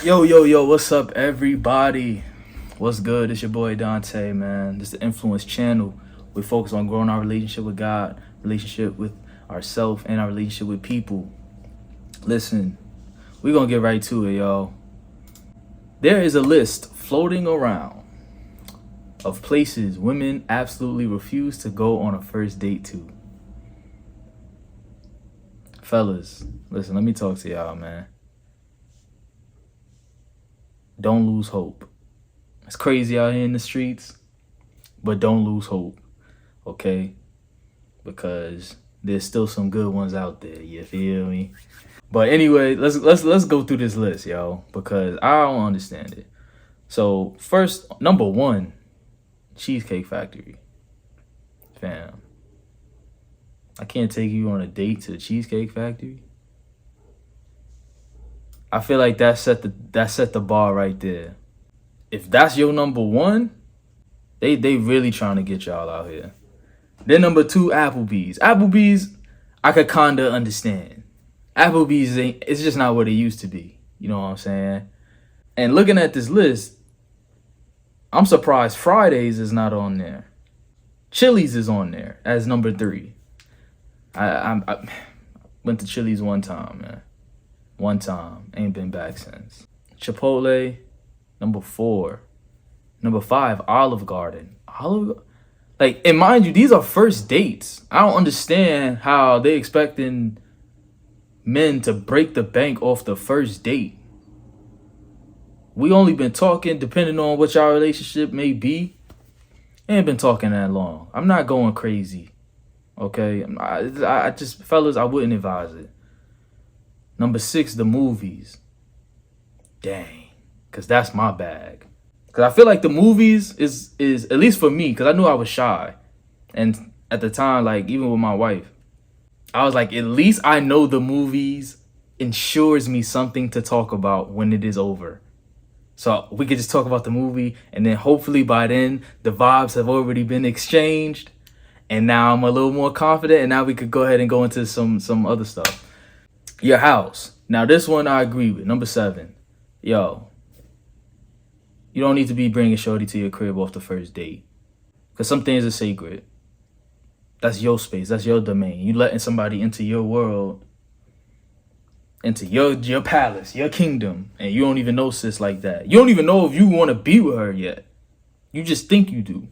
Yo, what's up, everybody? What's good? It's your boy Dante, man. This is the Influence channel. We focus on growing our relationship with God, relationship with ourselves, and our relationship with people. Listen, we're gonna get right to it, y'all. There is a list floating around of places women absolutely refuse to go on a first date to. Fellas, listen, let me talk to y'all, man. Don't lose hope. It's crazy out here in the streets, but don't lose hope, okay? Because there's still some good ones out there. You feel me? But anyway, let's go through this list, yo, because I don't understand it. So first, number one, Cheesecake Factory, fam. I can't take you on a date to the Cheesecake Factory. I feel like that set the bar right there. If that's your number one, they really trying to get y'all out here. Then number two, Applebee's. Applebee's, I could kinda understand. Applebee's it's just not what it used to be. You know what I'm saying? And looking at this list, I'm surprised Fridays is not on there. Chili's is on there as number three. I went to Chili's one time, man. One time. Ain't been back since. Chipotle, number four. Number five, Olive Garden. And mind you, these are first dates. I don't understand how they expecting men to break the bank off the first date. We only been talking, depending on what y'all relationship may be. Ain't been talking that long. I'm not going crazy. Okay? I just, fellas, I wouldn't advise it. Number six, the movies. Dang. Because that's my bag. Because I feel like the movies is at least for me, because I knew I was shy. And at the time, like, even with my wife, I was like, at least I know the movies ensures me something to talk about when it is over. So we could just talk about the movie, and then hopefully by then, the vibes have already been exchanged. And now I'm a little more confident, and now we could go ahead and go into some other stuff. Your house. Now, this one I agree with. Number seven. Yo. You don't need to be bringing shorty to your crib off the first date. Because some things are sacred. That's your space. That's your domain. You letting somebody into your world, into your palace, your kingdom. And you don't even know sis like that. You don't even know if you want to be with her yet. You just think you do.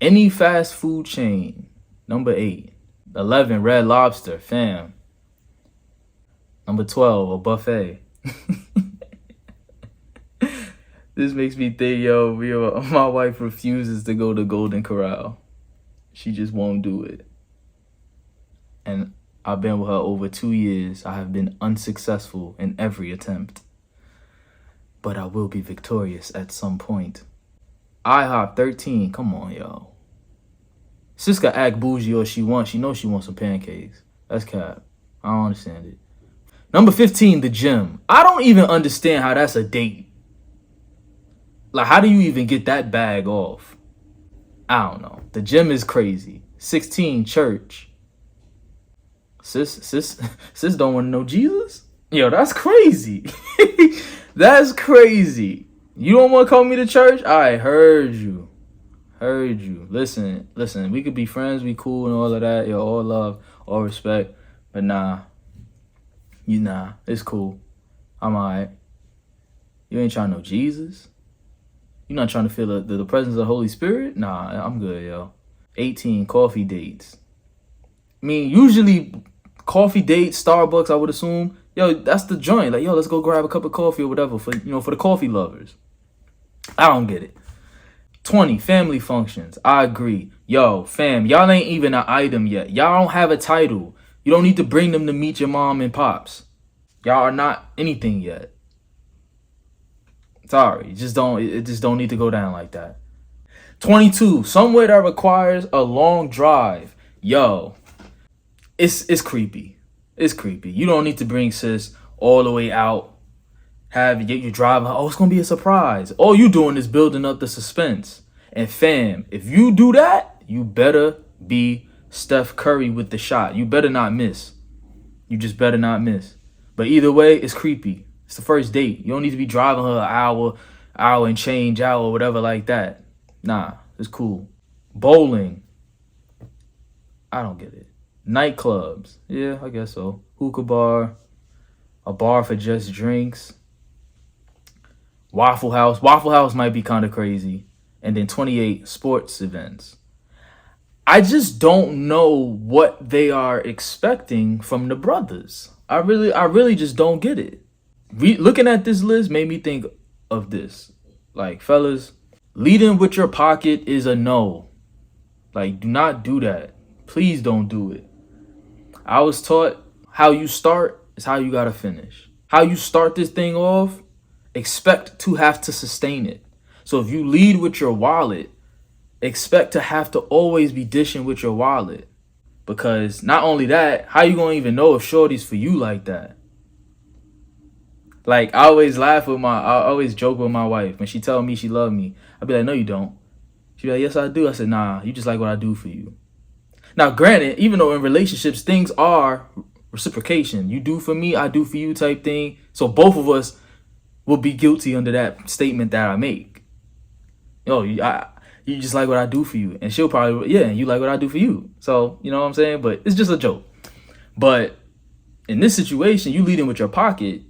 Any fast food chain. Number 8. 11, Red Lobster. Fam. Number 12, a buffet. This makes me think, yo, my wife refuses to go to Golden Corral. She just won't do it. And I've been with her over 2 years. I have been unsuccessful in every attempt. But I will be victorious at some point. IHOP 13, come on, yo. Siska act bougie or she wants. She knows she wants some pancakes. That's cap. I don't understand it. Number 15, the gym. I don't even understand how that's a date. Like, how do you even get that bag off? I don't know. The gym is crazy. 16, church. Sis don't want to know Jesus? Yo, that's crazy. That's crazy. You don't want to call me to church? I heard you. Listen. We could be friends, we cool and all of that. Yo, all love, all respect. But nah. It's cool. I'm alright. You ain't trying to know Jesus? You not trying to feel the presence of the Holy Spirit? Nah, I'm good, yo. 18, coffee dates. I mean, usually coffee dates, Starbucks, I would assume. Yo, that's the joint. Like, yo, let's go grab a cup of coffee or whatever for the coffee lovers. I don't get it. 20, family functions. I agree. Yo, fam, y'all ain't even an item yet. Y'all don't have a title. You don't need to bring them to meet your mom and pops. Y'all are not anything yet. Sorry, it just don't need to go down like that. 22, somewhere that requires a long drive. Yo, it's creepy. It's creepy. You don't need to bring sis all the way out. You driving. Oh, it's gonna be a surprise. All you doing is building up the suspense. And fam, if you do that, you better be Steph Curry with the shot. You better not miss. You just better not miss. But either way, it's creepy. It's the first date. You don't need to be driving her an hour and change hour, whatever like that. Nah, it's cool. Bowling. I don't get it. Nightclubs. Yeah, I guess so. Hookah bar. A bar for just drinks. Waffle House. Waffle House might be kind of crazy. And then 28 sports events. I just don't know what they are expecting from the brothers. I really just don't get it. Looking at this list made me think of this. Like, fellas, leading with your pocket is a no. Like, do not do that. Please don't do it. I was taught how you start is how you gotta finish. How you start this thing off, expect to have to sustain it. So if you lead with your wallet, expect to have to always be dishing with your wallet. Because not only that, how you gonna even know if shorty's for you like that? Like, I always joke with my wife. When she tell me she love me, I be like, no, you don't. She be like, yes, I do. I said, nah, you just like what I do for you. Now, granted, even though in relationships, things are reciprocation. You do for me, I do for you type thing. So both of us will be guilty under that statement that I make. Yo, you just like what I do for you. And she'll probably, yeah, you like what I do for you. So, you know what I'm saying? But it's just a joke. But in this situation, you leading with your pocket.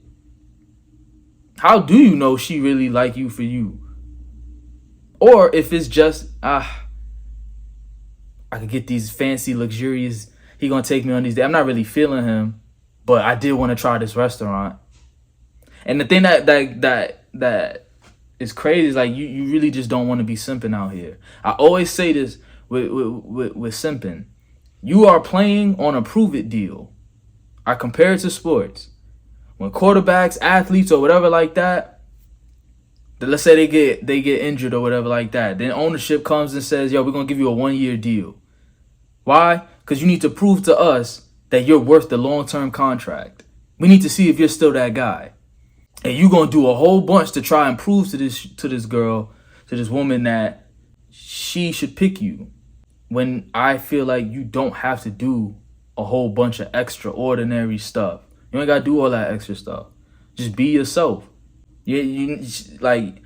How do you know she really like you for you? Or if it's just, I could get these fancy, luxurious, he gonna take me on these days. I'm not really feeling him, but I did want to try this restaurant. And the thing that is crazy is like you really just don't want to be simping out here. I always say this with simping. You are playing on a prove it deal. I compare it to sports. When quarterbacks, athletes, or whatever like that, let's say they get injured or whatever like that, then ownership comes and says, yo, we're going to give you a 1-year deal. Why? Because you need to prove to us that you're worth the long-term contract. We need to see if you're still that guy. And you're going to do a whole bunch to try and prove to this girl, to this woman, that she should pick you. When I feel like you don't have to do a whole bunch of extraordinary stuff. You ain't got to do all that extra stuff. Just be yourself. You like,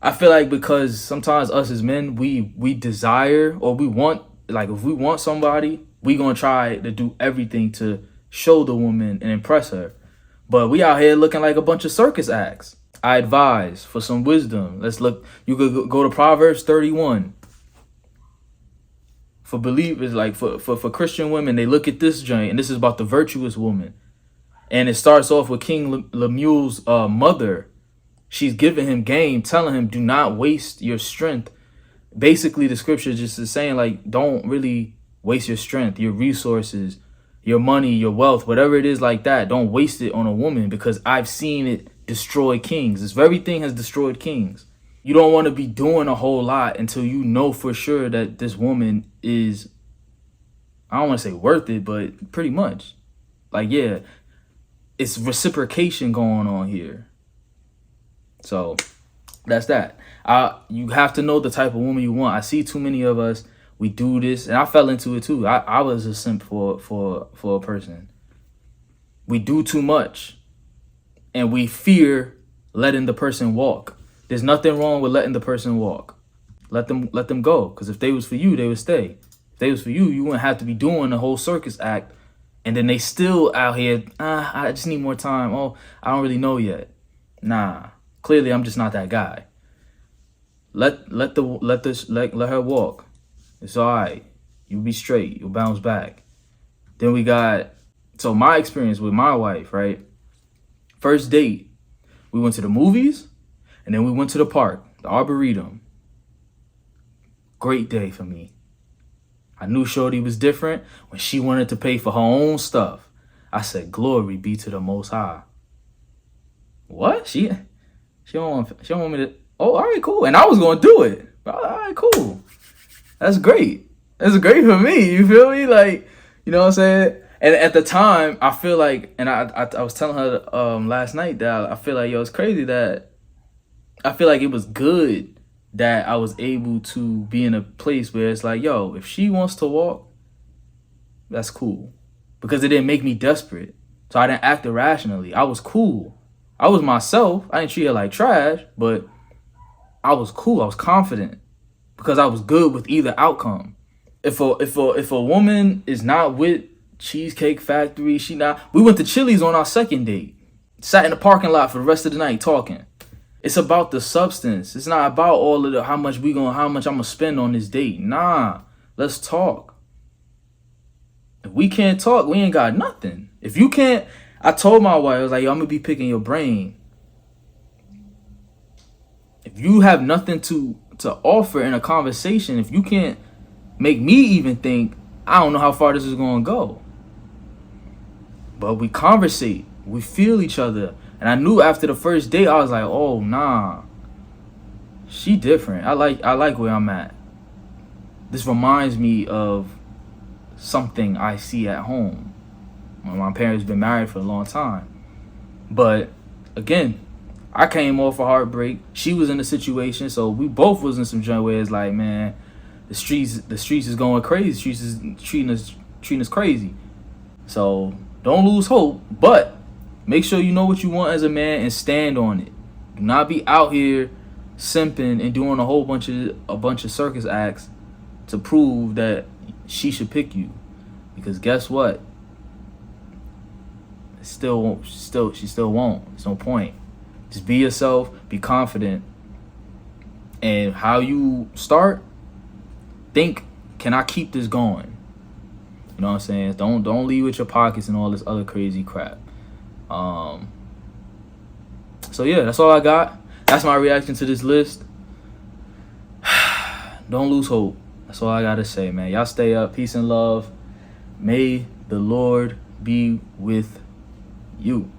I feel like because sometimes us as men, we desire or we want, like if we want somebody, we going to try to do everything to show the woman and impress her. But we out here looking like a bunch of circus acts. I advise for some wisdom. Let's look. You could go to Proverbs 31. For believers, like for Christian women, they look at this joint, and this is about the virtuous woman. And it starts off with King Lemuel's mother. She's giving him game, telling him, do not waste your strength. Basically, the scripture just is saying, like, don't really waste your strength, your resources, your money, your wealth, whatever it is like that. Don't waste it on a woman, because I've seen it destroy kings. This very thing has destroyed kings. You don't want to be doing a whole lot until you know for sure that this woman is, I don't want to say worth it, but pretty much. Like, yeah, it's reciprocation going on here. So that's that. You have to know the type of woman you want. I see too many of us, we do this, and I fell into it too. I was a simp for a person. We do too much, and we fear letting the person walk. There's nothing wrong with letting the person walk. Let them go, because if they was for you, they would stay. If they was for you, you wouldn't have to be doing the whole circus act. And then they still out here, I just need more time. Oh, I don't really know yet. Nah, clearly I'm just not that guy. Let her walk. It's all right. You'll be straight. You'll bounce back. Then we got, so my experience with my wife, right? First date, we went to the movies, and then we went to the park, the Arboretum. Great day for me. I knew shorty was different when she wanted to pay for her own stuff. I said, glory be to the Most High. What? She don't want me to, oh, all right, cool. And I was going to do it. All right, cool. That's great. That's great for me. You feel me? Like, you know what I'm saying? And at the time, I feel like, and I was telling her last night that I feel like, yo, it's crazy that I feel like it was good that I was able to be in a place where it's like, yo, if she wants to walk, that's cool. Because it didn't make me desperate. So I didn't act irrationally. I was cool. I was myself. I didn't treat her like trash, but I was cool. I was confident because I was good with either outcome. If a woman is not with Cheesecake Factory, she not. We went to Chili's on our second date. Sat in the parking lot for the rest of the night talking. It's about the substance. It's not about all of the how much I'm gonna spend on this date. Nah, let's talk. If we can't talk, we ain't got nothing. If you can't, I told my wife, I was like, yo, I'm gonna be picking your brain. If you have nothing to offer in a conversation, if you can't make me even think, I don't know how far this is gonna go. But we conversate, we feel each other. And I knew after the first date, I was like, oh nah. She different. I like where I'm at. This reminds me of something I see at home. My parents been married for a long time. But again, I came off a heartbreak. She was in a situation, so we both was in some joint where it's like, man, the streets is going crazy. The streets is treating us crazy. So don't lose hope, but make sure you know what you want as a man and stand on it. Do not be out here simping and doing a bunch of circus acts to prove that she should pick you. Because guess what? She still won't. There's no point. Just be yourself, be confident. And how you start, think, can I keep this going? You know what I'm saying? Don't leave with your pockets and all this other crazy crap. So yeah, that's all I got. That's my reaction to this list. Don't lose hope. That's all I gotta say, man. Y'all stay up. Peace and love. May the Lord be with you.